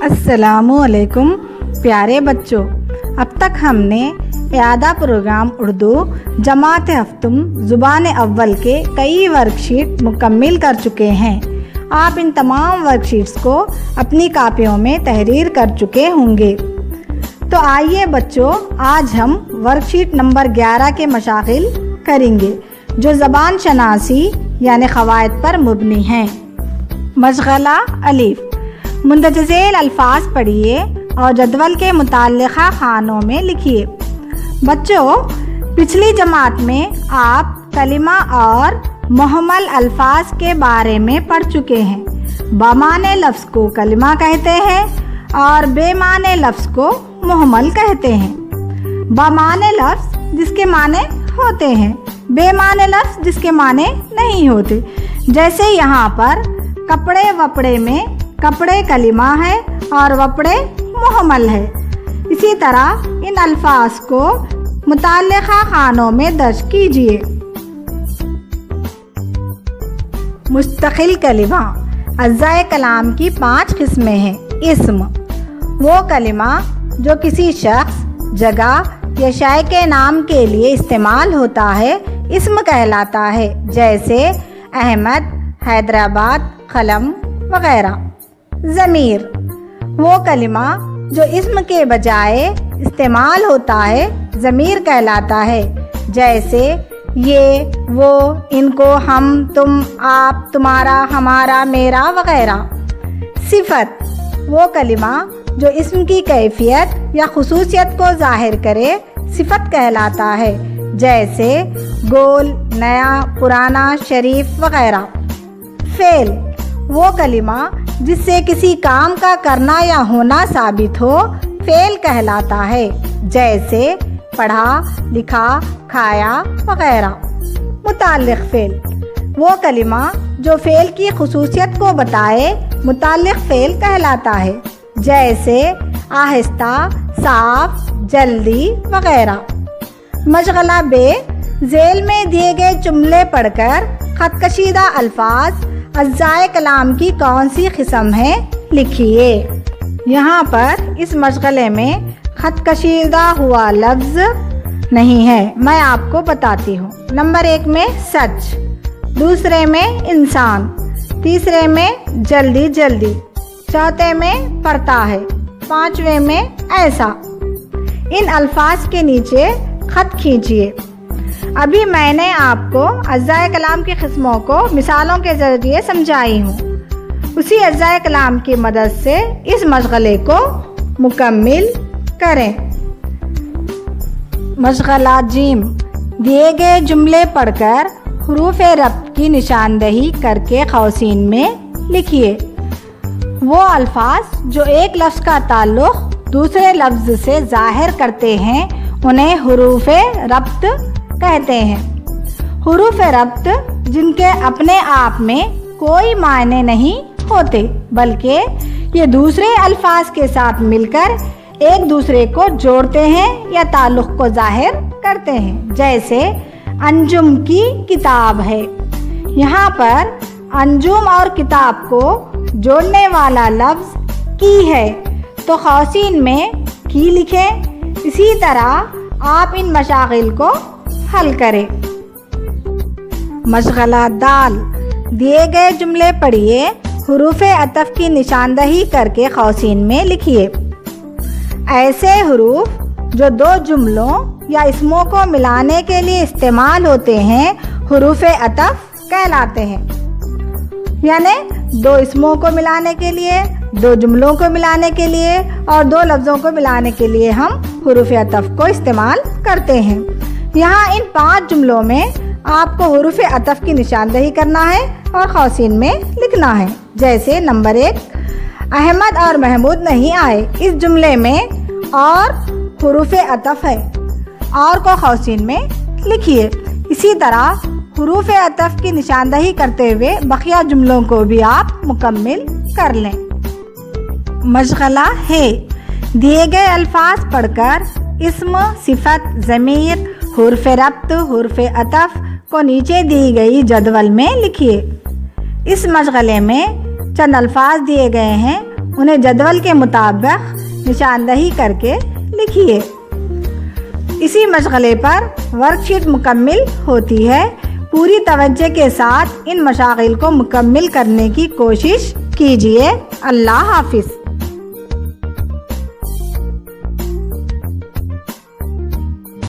السلام علیکم پیارے بچوں، اب تک ہم نے اعادہ پروگرام اردو جماعت ہفتم زبان اول کے کئی ورک شیٹ مکمل کر چکے ہیں۔ آپ ان تمام ورک شیٹس کو اپنی کاپیوں میں تحریر کر چکے ہوں گے۔ تو آئیے بچوں، آج ہم ورک شیٹ نمبر 11 کے مشاغل کریں گے جو زبان شناسی یعنی قواعد پر مبنی ہیں۔ مشغلہ الف، مندرجہ ذیل الفاظ پڑھیے اور جدول کے متعلقہ خانوں میں لکھیے۔ بچوں، پچھلی جماعت میں آپ کلمہ اور محمل الفاظ کے بارے میں پڑھ چکے ہیں۔ بمعنی لفظ کو کلمہ کہتے ہیں اور بے معنی لفظ کو محمل کہتے ہیں۔ بمعنی لفظ جس کے معنی ہوتے ہیں، بے معنی لفظ جس کے معنی نہیں ہوتے۔ جیسے یہاں پر کپڑے وپڑے میں کپڑے کلمہ ہے اور وپڑے محمل ہے۔ اسی طرح ان الفاظ کو متعلقہ خانوں میں درج کیجیے۔ مستقل کلمہ، اجزائے کلام کی 5 قسمیں ہیں۔ اسم، وہ کلمہ جو کسی شخص، جگہ یا شے کے نام کے لیے استعمال ہوتا ہے اسم کہلاتا ہے، جیسے احمد، حیدرآباد، قلم وغیرہ۔ ضمیر، وہ کلمہ جو اسم کے بجائے استعمال ہوتا ہے ضمیر کہلاتا ہے، جیسے یہ، وہ، ان کو، ہم، تم، آپ، تمہارا، ہمارا، میرا وغیرہ۔ صفت، وہ کلمہ جو اسم کی کیفیت یا خصوصیت کو ظاہر کرے صفت کہلاتا ہے، جیسے گول، نیا، پرانا، شریف وغیرہ۔ فعل، وہ کلمہ جس سے کسی کام کا کرنا یا ہونا ثابت ہو فعل کہلاتا ہے، جیسے پڑھا، لکھا، کھایا وغیرہ۔ متعلق فعل، وہ کلمہ جو فعل کی خصوصیت کو بتائے متعلق فعل کہلاتا ہے، جیسے آہستہ، صاف، جلدی وغیرہ۔ مشغلہ ب، ذیل میں دیے گئے جملے پڑھ کر خط کشیدہ الفاظ اجزائے کلام کی کون سی قسم ہے لکھیے۔ یہاں پر اس مشغلے میں خط کشیدہ ہوا لفظ نہیں ہے، میں آپ کو بتاتی ہوں۔ نمبر 1 میں سچ، دوسرے میں انسان، تیسرے میں جلدی جلدی، چوتھے میں پڑھتا ہے، 5ویں میں ایسا۔ ان الفاظ کے نیچے خط کھینچیے۔ ابھی میں نے آپ کو اجزائے کلام کی قسموں کو مثالوں کے ذریعے سمجھائی ہوں، اسی اجزائے کلام کی مدد سے اس مشغلے کو مکمل کریں۔ مشغلہ ج، دیے گئے جملے پڑھ کر حروف ربط کی نشاندہی کر کے قوسین میں لکھیے۔ وہ الفاظ جو ایک لفظ کا تعلق دوسرے لفظ سے ظاہر کرتے ہیں انہیں حروف ربط کہتے ہیں۔ حروف ربط جن کے اپنے آپ میں کوئی معنی نہیں ہوتے، بلکہ یہ دوسرے الفاظ کے ساتھ مل کر ایک دوسرے کو جوڑتے ہیں یا تعلق کو ظاہر کرتے ہیں، جیسے انجم کی کتاب ہے۔ یہاں پر انجم اور کتاب کو جوڑنے والا لفظ کی ہے تو قوسین میں کی لکھیں۔ اسی طرح آپ ان مشاغل کو حل کریں۔ مشغلہ دال، دیے گئے جملے پڑھیے، حروف عطف کی نشاندہی کر کے قوسین میں لکھیے۔ ایسے حروف جو 2 جملوں یا اسموں کو ملانے کے لیے استعمال ہوتے ہیں حروف عطف کہلاتے ہیں۔ یعنی 2 اسموں کو ملانے کے لیے، 2 جملوں کو ملانے کے لیے اور 2 لفظوں کو ملانے کے لیے ہم حروف عطف کو استعمال کرتے ہیں۔ یہاں ان 5 جملوں میں آپ کو حروف عطف کی نشاندہی کرنا ہے اور قوسین میں لکھنا ہے، جیسے نمبر 1، احمد اور محمود نہیں آئے۔ اس جملے میں اور حروف عطف ہے، اور کو قوسین میں لکھیے۔ اسی طرح حروف عطف کی نشاندہی کرتے ہوئے بقیہ جملوں کو بھی آپ مکمل کر لیں۔ مشغلہ ہے، دیے گئے الفاظ پڑھ کر اسم، صفت، ضمیر، حرف ربط، حرف عطف کو نیچے دی گئی جدول میں لکھیے۔ اس مشغلے میں چند الفاظ دیے گئے ہیں، انہیں جدول کے مطابق نشاندہی کر کے لکھیے۔ اسی مشغلے پر ورک شیٹ مکمل ہوتی ہے۔ پوری توجہ کے ساتھ ان مشاغل کو مکمل کرنے کی کوشش کیجیے۔ اللہ حافظ۔